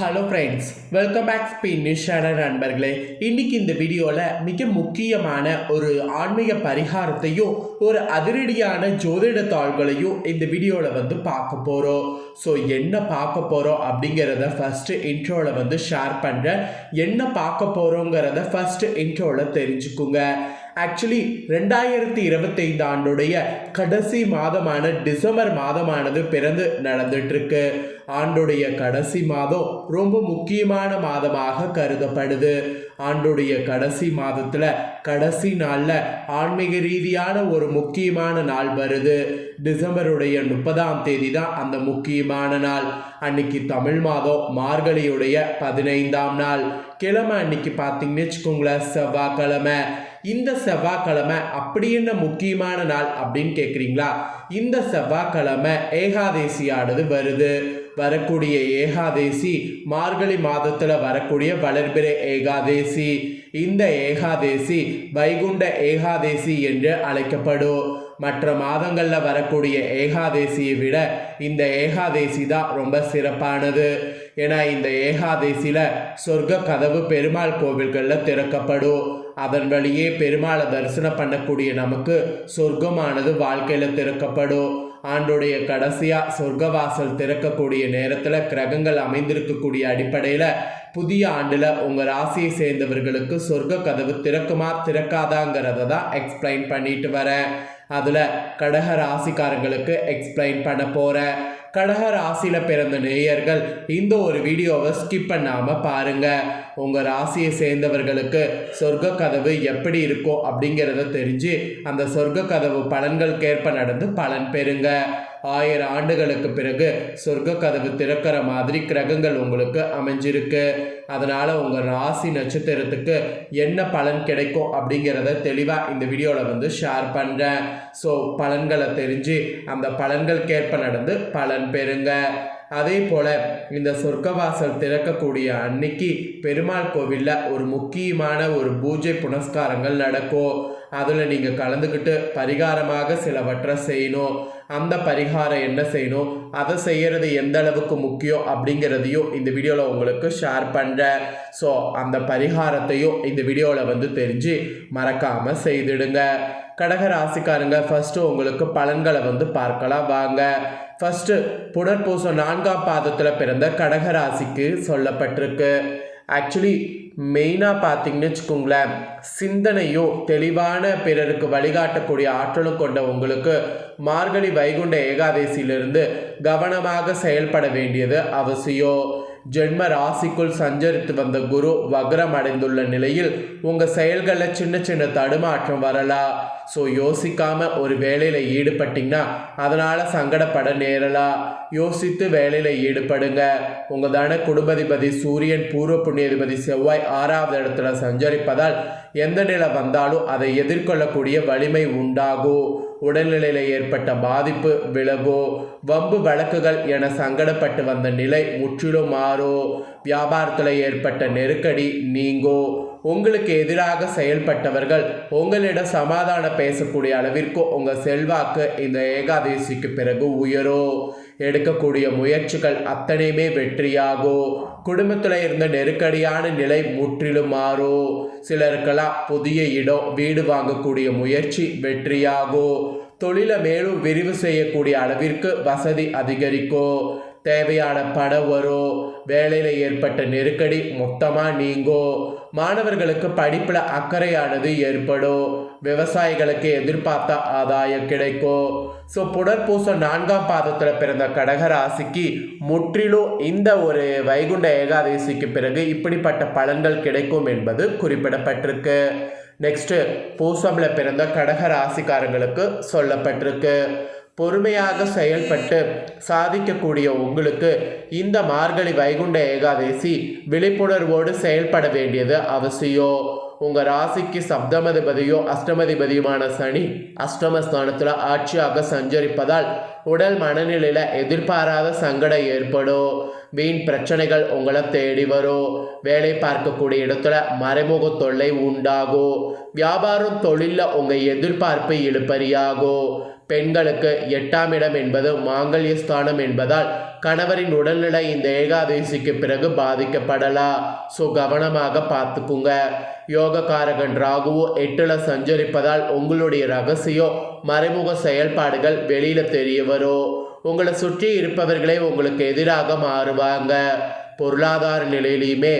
Hello friends, welcome back Spain news channel நண்பர்களே. இன்னைக்கு இந்த வீடியோவில் மிக முக்கியமான ஒரு ஆன்மீக பரிகாரத்தையும் ஒரு அதிரடியான ஜோதிட தாள்களையும் இந்த வீடியோவில் பார்க்க போகிறோம். ஸோ என்ன பார்க்க போகிறோம் அப்படிங்கிறத ஃபஸ்ட்டு இன்ட்ரோவில் ஷேர் பண்ணுறேன். என்ன பார்க்க போகிறோங்கிறத ஃபஸ்ட்டு இன்ட்ரோவில் தெரிஞ்சுக்குங்க. ஆக்சுவலி 2025 ஆண்டுடைய கடைசி மாதமான டிசம்பர் மாதமானது பிறந்து நடந்துட்டுருக்கு. ஆண்டுடைய கடைசி மாதம் ரொம்ப முக்கியமான மாதமாக கருதப்படுது. ஆண்டுடைய கடைசி மாதத்தில் கடைசி நாளில் ஆன்மீக ரீதியான ஒரு முக்கியமான நாள் வருது. டிசம்பருடைய 30ஆம் தேதி தான் அந்த முக்கியமான நாள். அன்னைக்கு தமிழ் மாதம் மார்கழியுடைய 15ஆம் நாள் கிழமை. அன்னைக்கு பார்த்தீங்கன்னு வச்சுக்கோங்களேன், செவ்வாய்க்கிழமை. இந்த செவ்வாய்க்கிழமை அப்படி என்ன முக்கியமான நாள் அப்படின்னு கேட்குறீங்களா? இந்த செவ்வாய்க்கிழமை ஏகாதேசியானது வருது. வரக்கூடிய ஏகாதேசி மார்கழி மாதத்தில் வரக்கூடிய வளர்பிறை ஏகாதேசி. இந்த ஏகாதேசி வைகுண்ட ஏகாதேசி என்று அழைக்கப்படும். மற்ற மாதங்களில் வரக்கூடிய ஏகாதேசியை விட இந்த ஏகாதேசி தான் ரொம்ப சிறப்பானது. ஏன்னா இந்த ஏகாதேசியில் சொர்க்க கதவு பெருமாள் கோவில்களில் திறக்கப்படும். அதன் வழியே பெருமாளை தரிசனம் பண்ணக்கூடிய நமக்கு சொர்க்கமானது வாழ்க்கையில் திறக்கப்படும். ஆண்டுடைய கடைசியாக சொர்க்கவாசல் திறக்கக்கூடிய நேரத்தில் கிரகங்கள் அமைந்திருக்கக்கூடிய அடிப்படையில் புதிய ஆண்டில் உங்கள் ராசியை சேர்ந்தவர்களுக்கு சொர்க்க கதவு திறக்குமா திறக்காதாங்கிறத தான் எக்ஸ்பிளைன் பண்ணிட்டு வரேன். அதில் கடக ராசிக்காரங்களுக்கு எக்ஸ்பிளைன் பண்ண போகிறேன். கடக ராசியில் பிறந்த நேயர்கள் இந்த ஒரு வீடியோவை ஸ்கிப் பண்ணாமல் பாருங்கள். உங்கள் ராசியை சேர்ந்தவர்களுக்கு சொர்க்க கதவு எப்படி இருக்கோ அப்படிங்கிறத தெரிஞ்சு அந்த சொர்க்க கதவு பலன்களுக்கேற்ப நடந்து பலன் பெறுங்க. 1000 ஆண்டுகளுக்கு பிறகு சொர்க்க கதவு திறக்கிற மாதிரி கிரகங்கள் உங்களுக்கு அமைஞ்சிருக்கு. அதனால் உங்கள் ராசி நட்சத்திரத்துக்கு என்ன பலன் கிடைக்கும் அப்படிங்கிறத தெளிவாக இந்த வீடியோவில் ஷேர் பண்ணுறேன். ஸோ பலன்களை தெரிஞ்சு அந்த பலன்களுக்கேற்ப நடந்து பலன் பெறுங்க. அதே போல் இந்த சொர்க்கவாசல் திறக்கக்கூடிய அன்னைக்கு பெருமாள் கோவிலில் ஒரு முக்கியமான ஒரு பூஜை புனஸ்காரங்கள் நடக்கும். அதில் நீங்கள் கலந்துக்கிட்டு பரிகாரமாக சிலவற்றை செய்யணும். அந்த பரிகாரம் என்ன செய்யணும், அதை செய்கிறது எந்த அளவுக்கு முக்கியம் அப்படிங்கிறதையும் இந்த வீடியோவில் உங்களுக்கு ஷேர் பண்ணுறேன். ஸோ அந்த பரிகாரத்தையும் இந்த வீடியோவில் தெரிஞ்சு மறக்காமல் செய்திடுங்க. கடக ராசிக்காரங்க, ஃபஸ்ட்டு உங்களுக்கு பலன்களை பார்க்கலாம் வாங்க. ஃபஸ்ட்டு புனர்பூசம் 4ஆம் பாதத்தில் பிறந்த கடக ராசிக்கு சொல்லப்பட்டிருக்கு. ஆக்சுவலி மெயினாக பார்த்தீங்கன்னு வச்சுக்கோங்களேன், சிந்தனையோ தெளிவான பிறருக்கு வழிகாட்டக்கூடிய ஆற்றலும் கொண்ட உங்களுக்கு மார்கழி வைகுண்ட ஏகாதேசியிலிருந்து கவனமாக செயல்பட வேண்டியது அவசியம். ஜென்ம ராசிக்குள் சஞ்சரித்து வந்த குரு வக்ரம் அடைந்துள்ள நிலையில் உங்கள் செயல்களில் சின்ன சின்ன தடுமாற்றம் வரலாம். ஸோ யோசிக்காமல் ஒரு வேலையில் ஈடுபட்டிங்கன்னா அதனால் சங்கடப்பட நேரலாம். யோசித்து வேலையில் ஈடுபடுங்க. உங்கள் தான குடும்பதிபதி சூரியன் பூர்வ புண்ணியதிபதி செவ்வாய் 6ஆவது இடத்துல சஞ்சரிப்பதால் எந்த நிலை வந்தாலும் அதை எதிர்கொள்ளக்கூடிய வலிமை உண்டாகும். உடல்நிலையில் ஏற்பட்ட பாதிப்பு விலகும். வம்பு வழக்குகள் என சங்கடப்பட்டு வந்த நிலை முற்றிலும் மாறும். வியாபாரத்தில் ஏற்பட்ட நெருக்கடி நீங்கும். உங்களுக்கு எதிராக செயல்பட்டவர்கள் உங்களிடம் சமாதானம் பேசக்கூடிய அளவிற்கு உங்கள் செல்வாக்கு இந்த ஏகாதேசிக்கு பிறகு உயரும். எடுக்கக்கூடிய முயற்சிகள் அத்தனையுமே வெற்றியாகும். குடும்பத்தில் இருந்த நெருக்கடியான நிலை முற்றிலும் மாறும். சிலருக்கெல்லாம் புதிய இடம் வீடு வாங்கக்கூடிய முயற்சி வெற்றியாகும். தொழிலை மேலும் விரிவு செய்யக்கூடிய அளவிற்கு வசதி அதிகரிக்கும். தேவையான பணம் வரும். வேலையில் ஏற்பட்ட நெருக்கடி மொத்தமாக நீங்கும். மாணவர்களுக்கு படிப்பில் அக்கறையானது ஏற்படும். விவசாயிகளுக்கு எதிர்பார்த்த ஆதாயம் கிடைக்கும். ஸோ புனர்பூசம் 4ஆம் பாதத்தில் பிறந்த கடக ராசிக்கு முற்றிலும் இந்த ஒரு வைகுண்ட ஏகாதேசிக்கு பிறகு இப்படிப்பட்ட பலன்கள் கிடைக்கும் என்பது குறிப்பிடப்பட்டிருக்கு. நெக்ஸ்ட்டு பூசமில் பிறந்த கடக ராசிக்காரங்களுக்கு சொல்லப்பட்டிருக்கு. பொறுமையாக செயல்பட்டு சாதிக்கக்கூடிய உங்களுக்கு இந்த மார்கழி வைகுண்ட ஏகாதேசி விழிப்புணர்வோடு செயல்பட வேண்டியது அவசியம். உங்கள் ராசிக்கு சப்தமதிபதியோ அஷ்டமதிபதியுமான சனி அஷ்டமஸ்தானத்தில் ஆட்சியாக சஞ்சரிப்பதால் உடல் மனநிலையில் எதிர்பாராத சங்கடம் ஏற்படும். வீண் பிரச்சனைகள் உங்களை தேடி வரும். வேலை பார்க்கக்கூடிய இடத்துல மறைமுக தொல்லை உண்டாகும். வியாபாரம் தொழிலில் உங்கள் எதிர்பார்ப்பு இழுபறியாகும். பெண்களுக்கு 8ஆம் இடம் என்பது மாங்கல்ய ஸ்தானம் என்பதால் கணவரின் உடல்நிலை இந்த ஏகாதசிக்கு பிறகு பாதிக்கப்படலாம். ஸோ கவனமாக பார்த்துக்குங்க. யோகக்காரகன் ராகுவோ 8ல் சஞ்சரிப்பதால் உங்களுடைய ரகசியம் மறைமுக செயல்பாடுகள் வெளியில தெரிய வரும். உங்களை சுற்றி இருப்பவர்களே உங்களுக்கு எதிராக மாறுவாங்க. பொருளாதார நிலையிலையுமே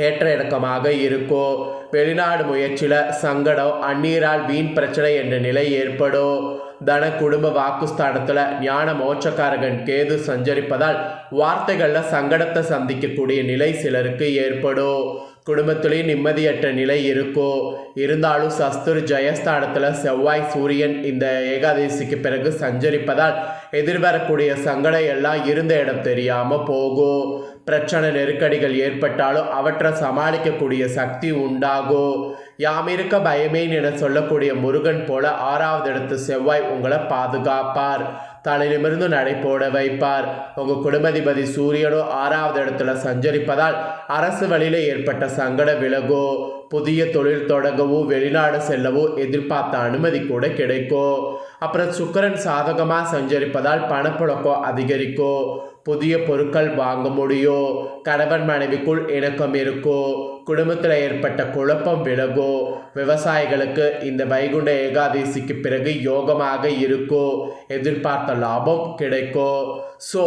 ஏற்ற இறக்கமாக இருக்கும். வெளிநாடு முயற்சியில் சங்கடம், அந்நீரால் வீண் பிரச்சனை என்ற நிலை ஏற்படும். தன குடும்ப வாக்குஸ்தானத்தில் ஞான மோட்சக்காரகன் கேது சஞ்சரிப்பதால் வார்த்தைகளில் சங்கடத்தை சந்திக்கக்கூடிய நிலை சிலருக்கு ஏற்படும். குடும்பத்திலேயும் நிம்மதியற்ற நிலை இருக்கும். இருந்தாலும் சஸ்துர் ஜெயஸ்தானத்தில் செவ்வாய் சூரியன் இந்த ஏகாதசிக்கு பிறகு சஞ்சரிப்பதால் எதிர்வரக்கூடிய சங்கடம் எல்லாம் இருந்த இடம் தெரியாமல் போகும். பிரச்சனை நெருக்கடிகள் ஏற்பட்டாலும் அவற்றை சமாளிக்கக்கூடிய சக்தி உண்டாகும். யாம் இருக்க பயமேன் என சொல்லக்கூடிய முருகன் போல 6வது இடத்து செவ்வாய் உங்களை பாதுகாப்பார். தலை நிமிர்ந்து நடை போட வைப்பார். உங்கள் குடும்பதிபதி சூரியனோ 6வது இடத்துல சஞ்சரிப்பதால் அரசு வழியில் ஏற்பட்ட சங்கட விலகோ. புதிய தொழில் தொடங்கவோ வெளிநாடு செல்லவோ எதிர்பார்த்த அனுமதி கூட கிடைக்கும். அப்புறம் சுக்கிரன் சாதகமாக சஞ்சரிப்பதால் பணப்புழக்கம் அதிகரிக்கும். புதிய பொருட்கள் வாங்க முடியும். கணவன் மனைவிக்குள் இணக்கம் இருக்கும். குடும்பத்தில் ஏற்பட்ட குழப்பம் விலகும். விவசாயிகளுக்கு இந்த வைகுண்ட ஏகாதசிக்கு பிறகு யோகமாக இருக்கும். எதிர்பார்த்த லாபம் கிடைக்கும். ஸோ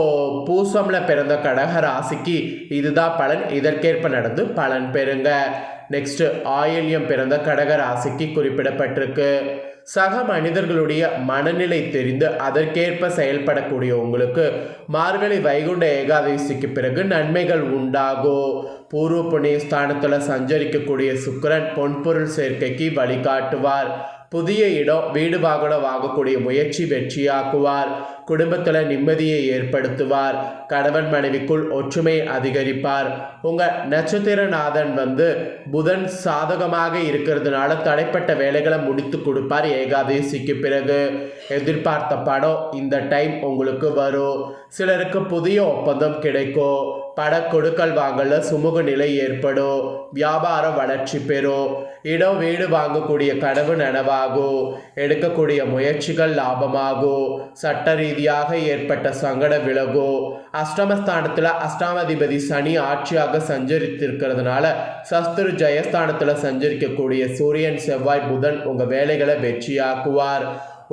பூசமில் பிறந்த கடக ராசிக்கு இதுதான் பலன். இதற்கேற்ப நடந்து பலன் பெறுங்க. நெக்ஸ்ட் ஆயில்யம் பிறந்த கடக ராசிக்கு குறிப்பிடப்பட்டிருக்கு. சக மனிதர்களுடைய மனநிலை தெரிந்து அதற்கேற்ப செயல்படக்கூடிய உங்களுக்கு மார்கழி வைகுண்ட ஏகாதசிக்கு பிறகு நன்மைகள் உண்டாகும். பூர்வ புண்ணிய ஸ்தானத்தில் சஞ்சரிக்கக்கூடிய சுக்கிரன் பொன்பொருள் சேர்க்கைக்கு வழிகாட்டுவார். புதிய இடம் வீடு வாகனம் வாங்கக்கூடிய முயற்சி வெற்றியாக்குவார். குடும்பத்தில் நிம்மதியை ஏற்படுத்துவார். கணவன் மனைவிக்குள் ஒற்றுமை அதிகரிப்பார். உங்கள் நட்சத்திரநாதன் புதன் சாதகமாக இருக்கிறதுனால தடைப்பட்ட வேலைகளை முடித்து கொடுப்பார். ஏகாதசிக்கு பிறகு எதிர்பார்த்த பணம் இந்த டைம் உங்களுக்கு வரும். சிலருக்கு புதிய ஒப்பந்தம் கிடைக்கும். பட கொடுக்கல் வாங்கல சுமூக நிலை ஏற்படும். வியாபாரம் வளர்ச்சி பெறும். இடம் வீடு வாங்கக்கூடிய கனவு நனவாகும். எடுக்கக்கூடிய முயற்சிகள் லாபமாகும். சட்ட ரீதியாக ஏற்பட்ட சங்கட விலகும். அஷ்டமஸ்தானத்தில் அஷ்டாமதிபதி சனி ஆட்சியாக சஞ்சரித்திருக்கிறதுனால சஸ்திரு ஜெயஸ்தானத்தில் சஞ்சரிக்கக்கூடிய சூரியன் செவ்வாய் புதன் உங்கள் வேலைகளை வெற்றியாக்குவார்.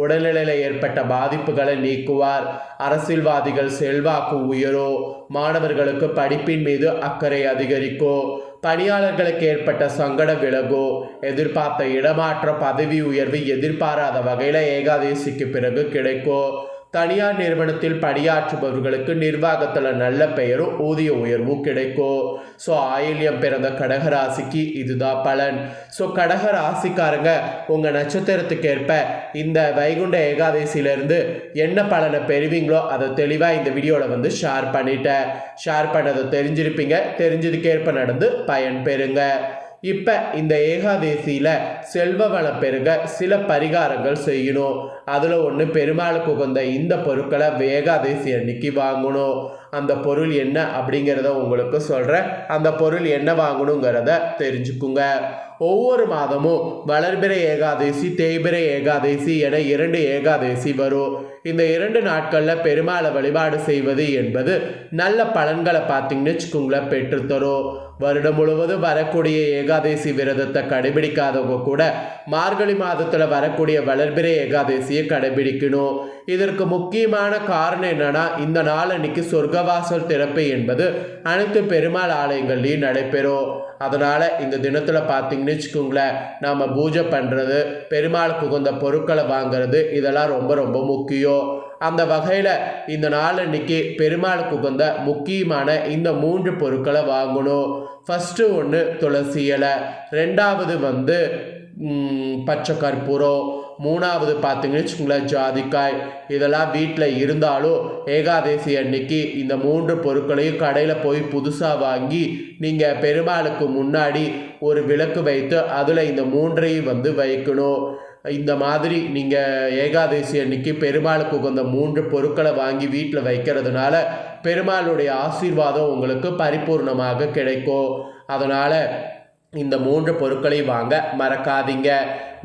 உடல்நிலையில் ஏற்பட்ட பாதிப்புகளை நீக்குவார். அரசியல்வாதிகள் செல்வாக்கு உயரும். மாணவர்களுக்கு படிப்பின் மீது அக்கறை அதிகரிக்கும். பணியாளர்களுக்கு ஏற்பட்ட சங்கட விலகும். எதிர்பார்த்த இடமாற்ற பதவி உயர்வு எதிர்பாராத வகையில் ஏகாதசிக்கு பிறகு கிடைக்கும். தனியார் நிறுவனத்தில் பணியாற்றுபவர்களுக்கு நிர்வாகத்தில் நல்ல பெயரும் ஊதிய உயர்வும் கிடைக்கும். ஸோ ஆயில்யம் பிறந்த கடகராசிக்கு இதுதான் பலன். ஸோ கடகராசிக்காரங்க உங்கள் நட்சத்திரத்துக்கு ஏற்ப இந்த வைகுண்ட ஏகாதசியிலேருந்து என்ன பலனை பெறுவீங்களோ அதை தெளிவாக இந்த வீடியோவில் ஷேர் பண்ணிட்டேன். ஷேர் பண்ணதை தெரிஞ்சிருப்பீங்க. தெரிஞ்சதுக்கேற்ப நடந்து பயன் பெறுங்க. இப்போ இந்த ஏகாதசியில் செல்வ வளம் பெருக சில பரிகாரங்கள் செய்யணும். அதில் ஒன்று பெருமாளுக்கு உகந்த இந்த பொருட்களை ஏகாதசி அன்னைக்கு வாங்கணும். அந்த பொருள் என்ன அப்படிங்கிறத உங்களுக்கு சொல்கிறேன். அந்த பொருள் என்ன வாங்கணுங்கிறத தெரிஞ்சுக்குங்க. ஒவ்வொரு மாதமும் வளர்பிறை ஏகாதசி தேய்பிறை ஏகாதசி என 2 ஏகாதசி வரும். இந்த 2 நாட்களில் பெருமாளை வழிபாடு செய்வது என்பது நல்ல பலன்களை பார்த்தீங்கன்னு வச்சுக்கோங்களேன் பெற்றுத்தரும். வருடம் முழுவதும் வரக்கூடிய ஏகாதசி விரதத்தை கடைபிடிக்காதவங்க கூட மார்கழி மாதத்தில் வரக்கூடிய வளர்பிறை ஏகாதசியை கடைபிடிக்கணும். இதற்கு முக்கியமான காரணம் என்னன்னா இந்த நாள் அன்னைக்கு சொர்க்கவாசல் திறப்பு என்பது அனைத்து பெருமாள் ஆலயங்கள்லையும் நடைபெறும். அதனால் இந்த தினத்தில் பார்த்தீங்கன்னு வச்சுக்கோங்களேன் நாம் பூஜை பண்ணுறது, பெருமாளுக்கு உகந்த பொருட்களை வாங்கிறது இதெல்லாம் ரொம்ப ரொம்ப முக்கியம். அந்த வகையில் இந்த நாள் அன்னைக்கு பெருமாளுக்கு உகந்த முக்கியமான இந்த 3 பொருட்களை வாங்கணும். ஃபஸ்ட்டு ஒன்று துளசி இலை, 2வது பச்சை கற்பூரம், 3வது பார்த்தீங்கன்னு வச்சுக்கோங்களேன் ஜாதிக்காய். இதெல்லாம் வீட்டில் இருந்தாலும் ஏகாதசி அன்னைக்கு இந்த 3 பொருட்களையும் கடையில் போய் புதுசாக வாங்கி நீங்கள் பெருமாளுக்கு முன்னாடி ஒரு விளக்கு வைத்து அதில் இந்த 3ஐயும் வைக்கணும். இந்த மாதிரி நீங்கள் ஏகாதசி அன்னைக்கு பெருமாளுக்கு உகந்த 3 பொருட்களை வாங்கி வீட்டில் வைக்கிறதுனால பெருமாளுடைய ஆசீர்வாதம் உங்களுக்கு பரிபூர்ணமாக கிடைக்கும். அதனால் இந்த 3 பொருட்களை வாங்க மறக்காதீங்க.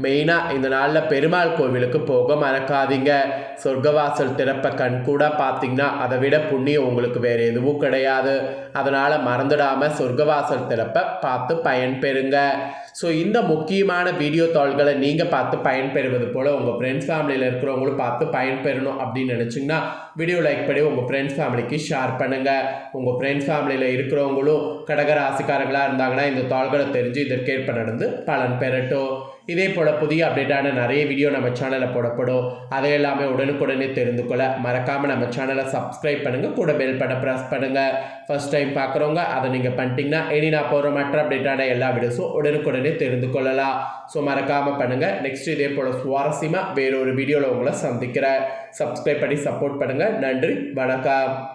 மெயினாக இந்த நாளில் பெருமாள் கோவிலுக்கு போக மறக்காதீங்க. சொர்க்கவாசல் திறப்பை கண்கூட பார்த்தீங்கன்னா அதை விட புண்ணியம் உங்களுக்கு வேறு எதுவும் கிடையாது. அதனால் மறந்துடாமல் சொர்க்கவாசல் திறப்பை பார்த்து பயன்பெறுங்க. ஸோ இந்த முக்கியமான வீடியோ தாள்களை நீங்கள் பார்த்து பயன்பெறுவது போல் உங்கள் ஃப்ரெண்ட்ஸ் ஃபேமிலியில் இருக்கிறவங்களும் பார்த்து பயன்பெறணும் அப்படின்னு நினச்சிங்கன்னா வீடியோ லைக் பண்ணி உங்கள் ஃப்ரெண்ட்ஸ் ஃபேமிலிக்கு ஷேர் பண்ணுங்கள். உங்கள் ஃப்ரெண்ட்ஸ் ஃபேமிலியில் இருக்கிறவங்களும் கடகராசிக்காரங்களாக இருந்தாங்கன்னா இந்த தாள்களை தெரிஞ்சு இதற்கேற்ப நடந்து பலன் பெறட்டும். இதே போல் புதிய அப்டேட்டான நிறைய வீடியோ நம்ம சேனலில் போடப்படும். அதை எல்லாமே உடனுக்குடனே தெரிந்து கொள்ள மறக்காமல் நம்ம சேனலை சப்ஸ்கிரைப் பண்ணுங்கள், கூட பெல் பட்டனை ப்ரெஸ் பண்ணுங்கள். ஃபர்ஸ்ட் டைம் பார்க்குறவங்க அதை நீங்கள் பண்ணிட்டீங்கன்னா இனி நான் போகிற மற்ற அப்டேட்டான எல்லா வீடியோஸும் உடனுக்குடனே தெரிந்து கொள்ளலாம். ஸோ மறக்காமல் பண்ணுங்கள். நெக்ஸ்ட் இதே போல் சுவாரஸ்யமாக வேறொரு வீடியோவில் உங்களை சந்திக்கிறேன். சப்ஸ்கிரைப் பண்ணி சப்போர்ட் பண்ணுங்கள். நன்றி, வணக்கம்.